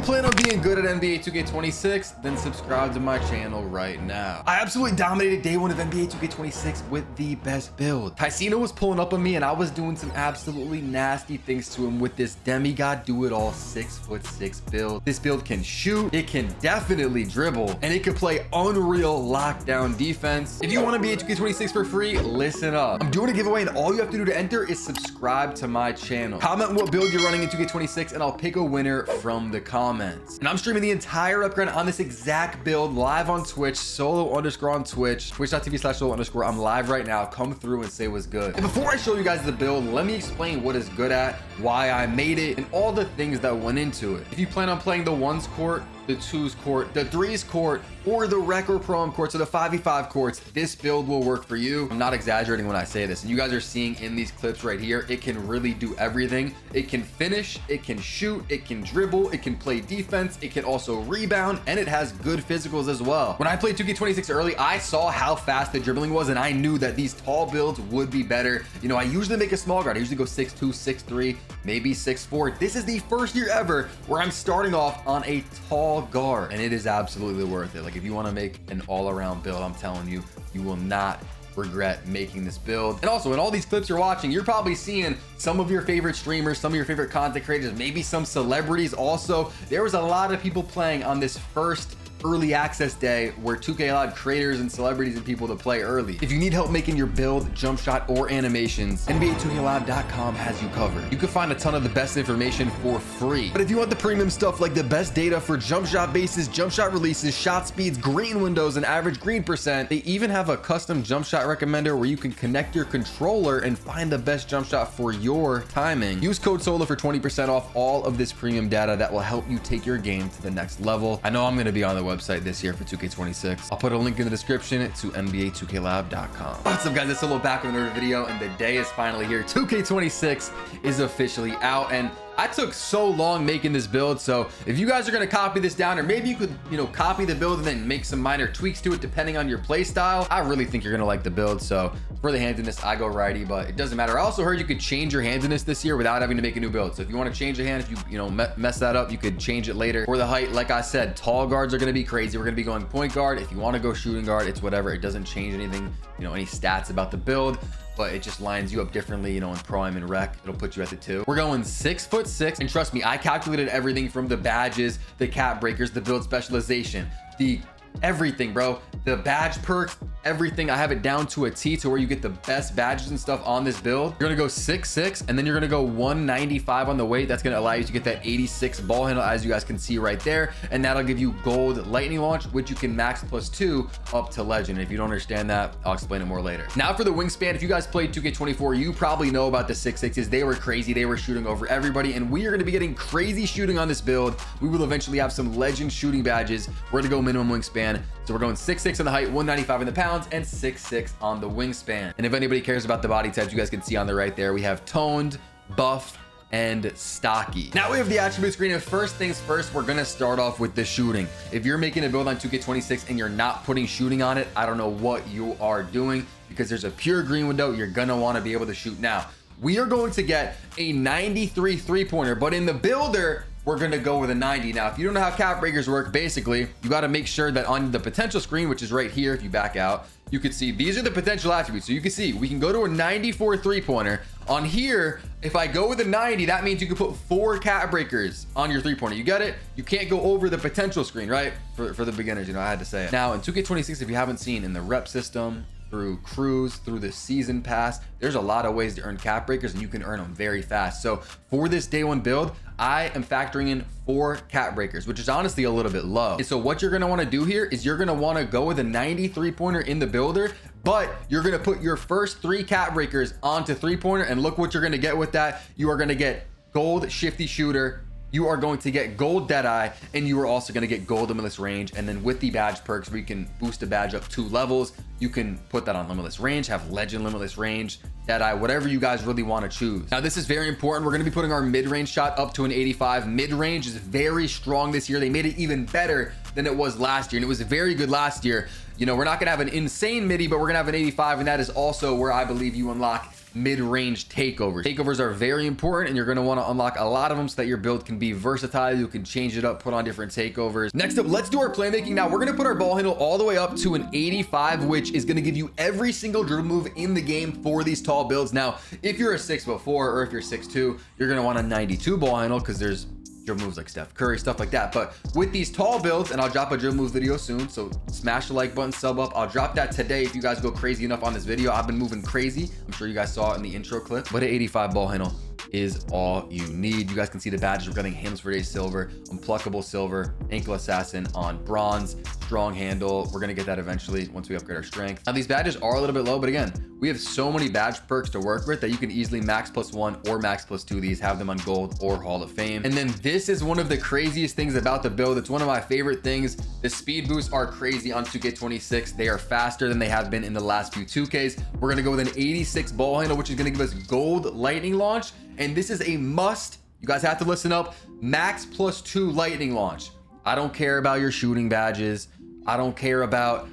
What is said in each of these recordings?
plan on being good at NBA 2K26, then subscribe to my channel right now. I absolutely dominated day one of NBA 2K26 with the best build. Ticino was pulling up on me and I was doing some absolutely nasty things to him with this demigod do-it-all 6'6" build. This build can shoot, it can definitely dribble, and it can play unreal lockdown defense. If you want to be at 2K26 for free, listen up. I'm doing a giveaway and all you have to do to enter is subscribe to my channel. Comment what build you're running in 2K26 and I'll pick a winner from the comments. And I'm streaming the entire upgrade on this exact build live on Twitch, solo underscore on Twitch, twitch.tv/solo underscore. I'm live right now. Come through and say what's good. And before I show you guys the build, let me explain what it's good at, why I made it, and all the things that went into it. If you plan on playing the ones court, the twos court, the threes court, or the rec or prom court, so the 5v5 courts, this build will work for you. I'm not exaggerating when I say this, and you guys are seeing in these clips right here, it can really do everything. It can finish, it can shoot, it can dribble, it can play defense, it can also rebound, and it has good physicals as well. When I played 2K26 early, I saw how fast the dribbling was, and I knew that these tall builds would be better. You know, I usually make a small guard. I usually go 6'2", 6'3", maybe 6'4". This is the first year ever where I'm starting off on a tall guard, and it is absolutely worth it. Like, if you want to make an all-around build, I'm telling you, you will not regret making this build. And also, in all these clips you're watching, you're probably seeing some of your favorite streamers, some of your favorite content creators, maybe some celebrities also. There was a lot of people playing on this first early access day where 2K allowed creators and celebrities and people to play early. If you need help making your build, jump shot, or animations, NBA2KLab.com has you covered. You can find a ton of the best information for free. But if you want the premium stuff like the best data for jump shot bases, jump shot releases, shot speeds, green windows, and average green percent, they even have a custom jump shot recommender where you can connect your controller and find the best jump shot for your timing. Use code SOLO for 20% off all of this premium data that will help you take your game to the next level. I know I'm going to be on the website this year for 2K26. I'll put a link in the description to NBA2KLab.com. What's up, guys? It's Solo back with another video, and the day is finally here. 2K26 is officially out, and I took so long making this build, so if you guys are going to copy this down, or maybe you could, you know, copy the build and then make some minor tweaks to it depending on your play style, I really think you're going to like the build. So for the handedness, I go righty, but it doesn't matter. I also heard you could change your handedness this year without having to make a new build. So if you want to change your hand, if you know, mess that up, you could change it later. For the height, like I said, tall guards are going to be crazy. We're going to be going point guard. If you want to go shooting guard, it's whatever. It doesn't change anything, you know, any stats about the build, but it just lines you up differently. You know, in prime and rec, it'll put you at the 2. We're going 6'6", and trust me, I calculated everything from the badges, the cap breakers, the build specialization, the everything, bro, the badge perks, everything. I have it down to a T to where you get the best badges and stuff on this build. You're gonna go 6'6", and then you're gonna go 195 on the weight. That's gonna allow you to get that 86 ball handle, as you guys can see right there, and that'll give you gold lightning launch, which you can max +2 up to legend. If you don't understand that, I'll explain it more later. Now for the wingspan, if you guys played 2K24, you probably know about the 6'6s. They were crazy. They were shooting over everybody, and we are gonna be getting crazy shooting on this build. We will eventually have some legend shooting badges. We're gonna go minimum wingspan. So we're going 6'6" on the height, 195 in the pounds, and 6'6" on the wingspan. And if anybody cares about the body types, you guys can see on the right there, we have toned, buff, and stocky. Now we have the attribute screen, and first things first, we're gonna start off with the shooting. If you're making a build on 2K26 and you're not putting shooting on it, I don't know what you are doing, because there's a pure green window. You're gonna want to be able to shoot. Now we are going to get a 93 3-pointer, but in the builder, we're gonna go with a 90. Now, if you don't know how cap breakers work, basically, you gotta make sure that on the potential screen, which is right here, if you back out, you can see these are the potential attributes. So you can see we can go to a 94 3-pointer. On here, if I go with a 90, that means you can put 4 cap breakers on your 3-pointer. You get it? You can't go over the potential screen, right? For the beginners, you know, I had to say it. Now, in 2K26, if you haven't seen, in the rep system, through crews, through the season pass, there's a lot of ways to earn cap breakers, and you can earn them very fast. So for this day one build, I am factoring in 4 cap breakers, which is honestly a little bit low. And so what you're gonna wanna do here is you're gonna wanna go with a 93 pointer in the builder, but you're gonna put your first 3 cap breakers onto 3-pointer, and look what you're gonna get with that. You are gonna get gold shifty shooter, you are going to get gold Deadeye, and you are also going to get gold limitless range. And then with the badge perks, where you can boost a badge up 2 levels, you can put that on limitless range, have legend limitless range, Deadeye, whatever you guys really want to choose. Now, this is very important. We're going to be putting our mid-range shot up to an 85. Mid-range is very strong this year. They made it even better than it was last year, and it was very good last year. You know, we're not going to have an insane midi, but we're going to have an 85, and that is also where I believe you unlock mid-range takeovers. Takeovers are very important, and you're going to want to unlock a lot of them so that your build can be versatile. You can change it up, put on different takeovers. Next up, let's do our playmaking. Now, we're going to put our ball handle all the way up to an 85, which is going to give you every single dribble move in the game for these tall builds. Now, if you're a 6'4" or if you're 6'2", you're going to want a 92 ball handle because there's dribble moves like Steph Curry, stuff like that. But with these tall builds, and I'll drop a dribble moves video soon, so smash the like button, sub up. I'll drop that today if you guys go crazy enough on this video. I've been moving crazy. I'm sure you guys saw it in the intro clip, but an 85 ball handle is all you need. You guys can see the badges. We're getting handles for days silver, unpluckable silver, ankle assassin on bronze, strong handle. We're gonna get that eventually once we upgrade our strength. Now, these badges are a little bit low, but again, we have so many badge perks to work with that you can easily max +1 or max +2 these, have them on gold or Hall of Fame. And then this is one of the craziest things about the build. It's one of my favorite things. The speed boosts are crazy on 2K26. They are faster than they have been in the last few 2Ks. We're gonna go with an 86 ball handle, which is gonna give us gold lightning launch. And this is a must. You guys have to listen up. Max +2 lightning launch. I don't care about your shooting badges. I don't care about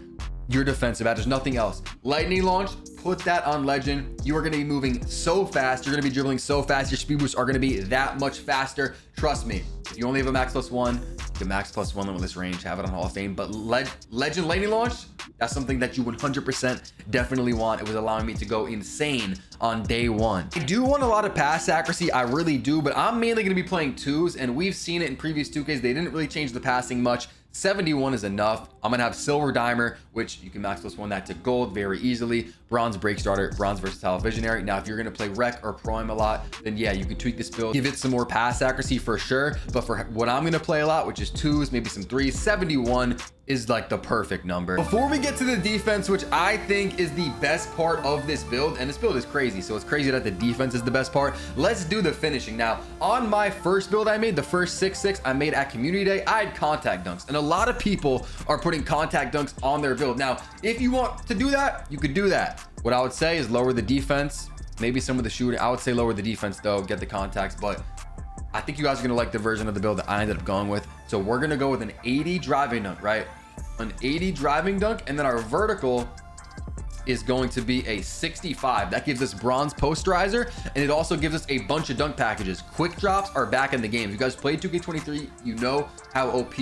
your defensive badges, nothing else. Lightning launch, put that on legend. You are going to be moving so fast. You're going to be dribbling so fast. Your speed boosts are going to be that much faster. Trust me. If you only have a max +1, you can max +1 limitless range, have it on Hall of Fame. But legend lightning launch, that's something that you 100% definitely want. It was allowing me to go insane on day one. I do want a lot of pass accuracy. I really do, but I'm mainly going to be playing 2s, and we've seen it in previous 2Ks. They didn't really change the passing much. 71 is enough. I'm gonna have silver dimer, which you can max +1 that to gold very easily. Bronze break starter, bronze versatile visionary. Now, if you're gonna play rec or prime a lot, then yeah, you can tweak this build, give it some more pass accuracy for sure. But for what I'm gonna play a lot, which is 2s, maybe some 3s, 71 is like the perfect number. Before we get to the defense, which I think is the best part of this build, and this build is crazy, so it's crazy that the defense is the best part. Let's do the finishing. Now, on my first build I made, the first 6'6" I made at community day, I had contact dunks, and a lot of people are putting contact dunks on their build. Now, if you want to do that, you could do that. What I would say is lower the defense, maybe some of the shooting. I would say lower the defense though, get the contacts, but I think you guys are gonna like the version of the build that I ended up going with. So we're gonna go with an 80 driving dunk, right? An 80 driving dunk, and then our vertical is going to be a 65. That gives us bronze posterizer, and it also gives us a bunch of dunk packages. Quick drops are back in the game. If you guys played 2K23, you know how OP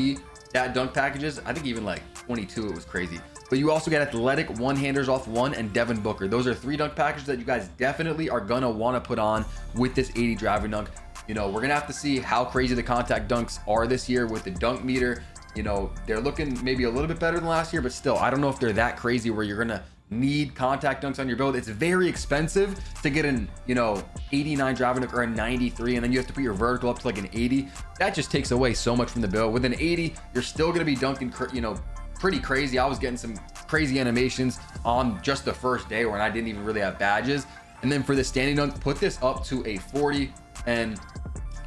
that dunk package is. I think even like 22, it was crazy. But you also get athletic one-handers off one and Devin Booker. Those are 3 dunk packages that you guys definitely are gonna want to put on with this 80 driving dunk. You know, we're gonna have to see how crazy the contact dunks are this year with the dunk meter. You know, they're looking maybe a little bit better than last year, but still, I don't know if they're that crazy where you're gonna need contact dunks on your build. It's very expensive to get an, you know, 89 driving dunk or a 93, and then you have to put your vertical up to like an 80. That just takes away so much from the build. With an 80, you're still gonna be dunking, you know, pretty crazy. I was getting some crazy animations on just the first day when I didn't even really have badges. And then for the standing dunk, put this up to a 40. And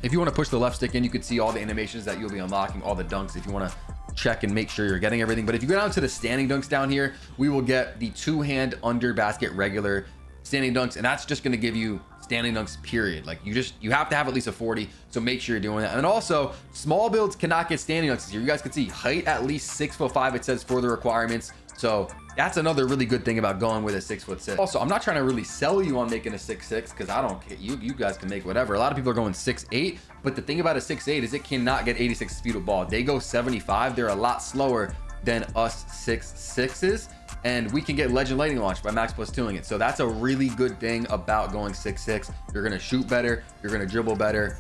if you want to push the left stick in, you can see all the animations that you'll be unlocking, all the dunks, if you want to check and make sure you're getting everything. But if you go down to the standing dunks down here, we will get the 2-hand under basket regular standing dunks, and that's just going to give you standing dunks period. Like you have to have at least a 40, so make sure you're doing that. And also, small builds cannot get standing dunks here. You guys can see height at least 6'5", it says for the requirements. So that's another really good thing about going with a 6'6". Also, I'm not trying to really sell you on making a 6'6", because I don't care. You guys can make whatever. A lot of people are going 6'8", but the thing about a 6'8" is it cannot get 86 speed with ball. They go 75. They're a lot slower than us 6'6s, and we can get legend lightning launch by max +2ing it. So that's a really good thing about going 6'6". You're gonna shoot better, you're gonna dribble better,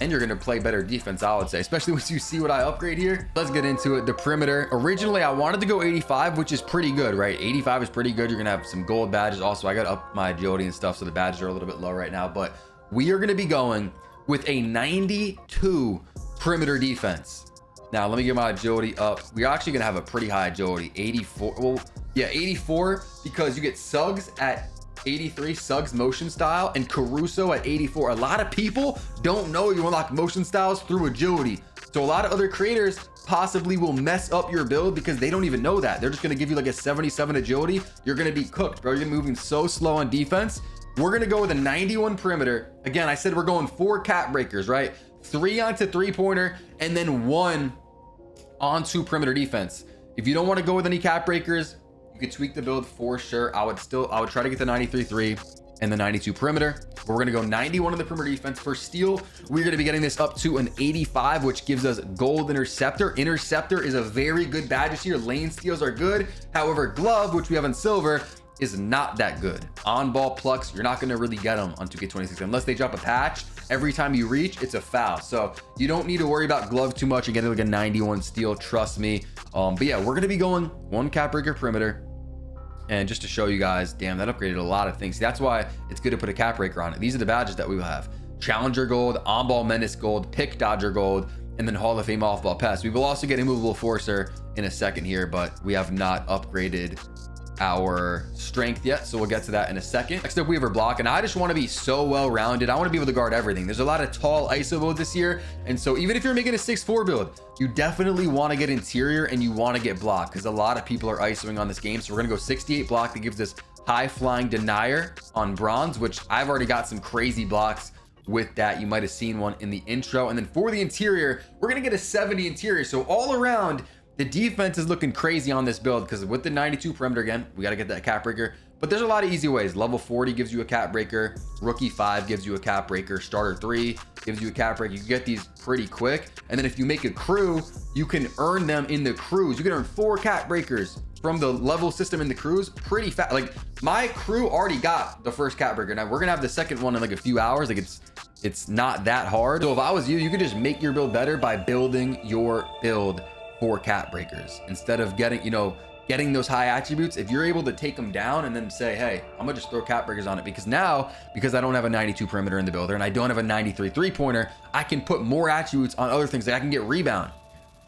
and you're gonna play better defense, I would say, especially once you see what I upgrade here. Let's get into it. The perimeter, originally I wanted to go 85, which is pretty good, right? 85 is pretty good. You're gonna have some gold badges. Also, I got up my agility and stuff, so the badges are a little bit low right now, but we are gonna be going with a 92 perimeter defense. Now let me get my agility up. We're actually gonna have a pretty high agility, 84. Well, yeah, 84, because you get Suggs at 83, Suggs motion style, and Caruso at 84. A lot of people don't know you unlock motion styles through agility. So a lot of other creators possibly will mess up your build because they don't even know that. They're just going to give you like a 77 agility. You're going to be cooked, bro. You're gonna be moving so slow on defense. We're going to go with a 91 perimeter. Again, I said we're going 4 cap breakers, right? 3 onto 3-pointer and then 1 onto perimeter defense. If you don't want to go with any cap breakers, you could tweak the build for sure. I would try to get the 93-3 and the 92 perimeter. But we're going to go 91 on the perimeter defense. For steal, we're going to be getting this up to an 85, which gives us gold interceptor. Interceptor is a very good badge this year. Lane steals are good. However, glove, which we have in silver, is not that good. On ball plucks, you're not going to really get them on 2K26 unless they drop a patch. Every time you reach, it's a foul. So you don't need to worry about glove too much and getting like a 91 steal, trust me. But yeah, we're going to be going 1 cap breaker perimeter. And just to show you guys, damn, that upgraded a lot of things. That's why it's good to put a cap breaker on it. These are the badges that we will have: Challenger Gold, On Ball Menace Gold, Pick Dodger Gold, and then Hall of Fame Off Ball Pass. We will also get Immovable Forcer in a second here, but we have not upgraded our strength yet, so we'll get to that in a second. Next up, we have our block, and I just want to be so well rounded. I want to be able to guard everything. There's a lot of tall ISO builds this year, and so even if you're making a 6'4" build, you definitely want to get interior and you want to get block, because a lot of people are ISOing on this game. So we're gonna go 68 block. That gives us high flying denier on bronze, which I've already got some crazy blocks with that. You might have seen one in the intro. And then for the interior, we're gonna get a 70 interior. So all around, the defense is looking crazy on this build, because with the 92 perimeter, again, we got to get that cap breaker. But there's a lot of easy ways. Level 40 gives you a cap breaker. Rookie 5 gives you a cap breaker. Starter 3 gives you a cap breaker. You can get these pretty quick. And then if you make a crew, you can earn them in the crews. You can earn 4 cap breakers from the level system in the crews pretty fast. Like my crew already got the first cap breaker. Now we're gonna have the second one in like a few hours. Like it's not that hard. So if I was you, you could just make your build better by building your build for cap breakers instead of getting those high attributes. If you're able to take them down and then say, hey, I'm gonna just throw cap breakers on it, because I don't have a 92 perimeter in the builder and I don't have a 93 3-pointer, I can put more attributes on other things. Like I can get rebound.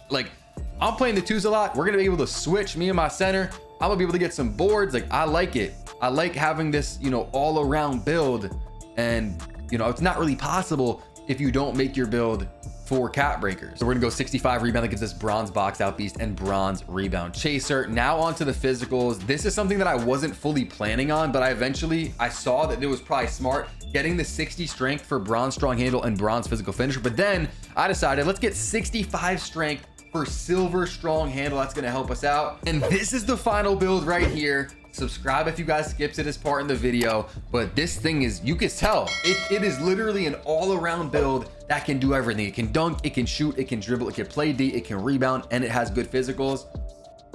Like I'm playing the 2s a lot. We're gonna be able to switch me and my center. I'm gonna be able to get some boards. Like I like it. I like having this, all around build, and it's not really possible if you don't make your build for cap breakers. So we're gonna go 65 rebound. That gives us bronze box out beast and bronze rebound chaser. Now onto the physicals. This is something that I wasn't fully planning on, but I saw that it was probably smart getting the 60 strength for bronze strong handle and bronze physical finisher. But then I decided, let's get 65 strength for silver strong handle. That's gonna help us out. And this is the final build right here. Subscribe if you guys skipped to this part in the video, but this thing is, you can tell it is literally an all-around build that can do everything. It can dunk, it can shoot, it can dribble, it can play D, it can rebound, and it has good physicals.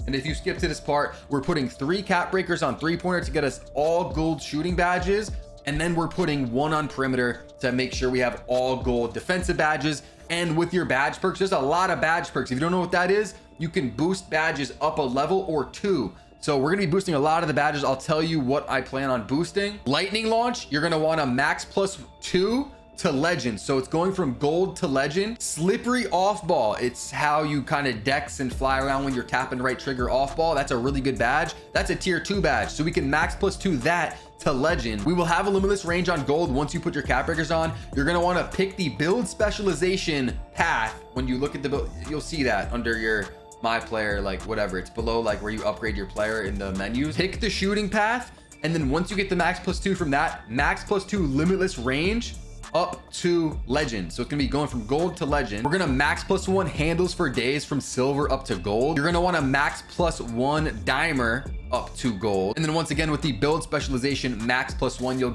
And if you skip to this part, we're putting 3 cap breakers on 3-pointer to get us all gold shooting badges, and then we're putting 1 on perimeter to make sure we have all gold defensive badges. And with your badge perks, there's a lot of badge perks. If you don't know what that is, you can boost badges up a level or 2. So we're gonna be boosting a lot of the badges. I'll tell you what I plan on boosting. Lightning launch, you're gonna want a max +2 to legend. So it's going from gold to legend. Slippery off ball, it's how you kind of dex and fly around when you're tapping right trigger off ball. That's a really good badge. That's a tier 2 badge. So we can max +2 that to legend. We will have a limitless range on gold once you put your cap breakers on. You're gonna want to pick the build specialization path. When you look at the build, you'll see that under your my player, like whatever, it's below like where you upgrade your player in the menus. Pick the shooting path, and then once you get the max +2 from that, max +2 limitless range up to legend. So it's gonna be going from gold to legend. We're gonna max +1 handles for days from silver up to gold. You're gonna want to max +1 dimer up to gold. And then once again, with the build specialization max +1 you're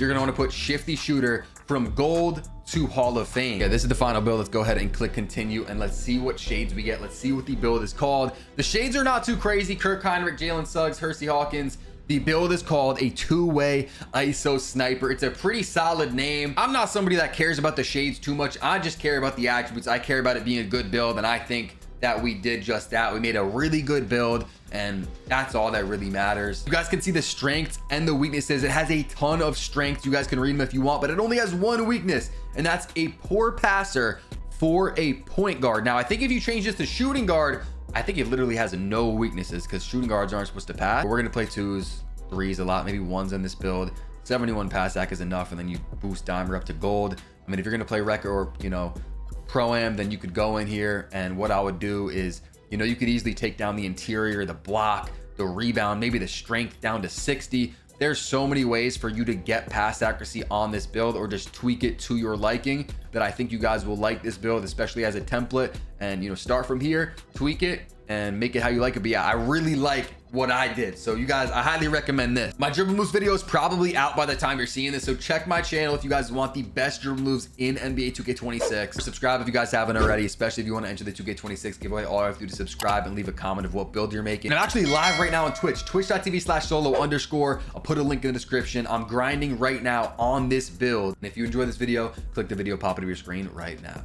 gonna want to put shifty shooter from gold to Hall of Fame. Yeah, this is the final build. Let's go ahead and click continue, and let's see what shades we get. Let's see what the build is called. The shades are not too crazy. Kirk Heinrich, Jalen Suggs, Hersey Hawkins. The build is called a 2-way ISO sniper. It's a pretty solid name. I'm not somebody that cares about the shades too much. I just care about the attributes. I care about it being a good build, and I think that we did just that. We made a really good build, and that's all that really matters. You guys can see the strengths and the weaknesses. It has a ton of strengths. You guys can read them if you want, but it only has 1 weakness, and that's a poor passer for a point guard. Now, I think if you change this to shooting guard, I think it literally has no weaknesses, because shooting guards aren't supposed to pass. But we're gonna play 2s, 3s a lot, maybe 1s in this build. 71 pass attack is enough, and then you boost dimer up to gold. I mean, if you're gonna play rec or Pro-Am, then you could go in here, and what I would do is, you know, you could easily take down the interior, the block, the rebound, maybe the strength down to 60. There's so many ways for you to get pass accuracy on this build, or just tweak it to your liking, that I think you guys will like this build, especially as a template. And, you know, start from here, tweak it, and make it how you like it. But yeah, I really like what I did. So you guys, I highly recommend this. My dribble moves video is probably out by the time you're seeing this. So check my channel if you guys want the best dribble moves in NBA 2K26. Subscribe if you guys haven't already, especially if you want to enter the 2K26 giveaway. All you have to do is subscribe and leave a comment of what build you're making. And I'm actually live right now on Twitch, twitch.tv/solo_. I'll put a link in the description. I'm grinding right now on this build. And if you enjoy this video, click the video pop up of your screen right now.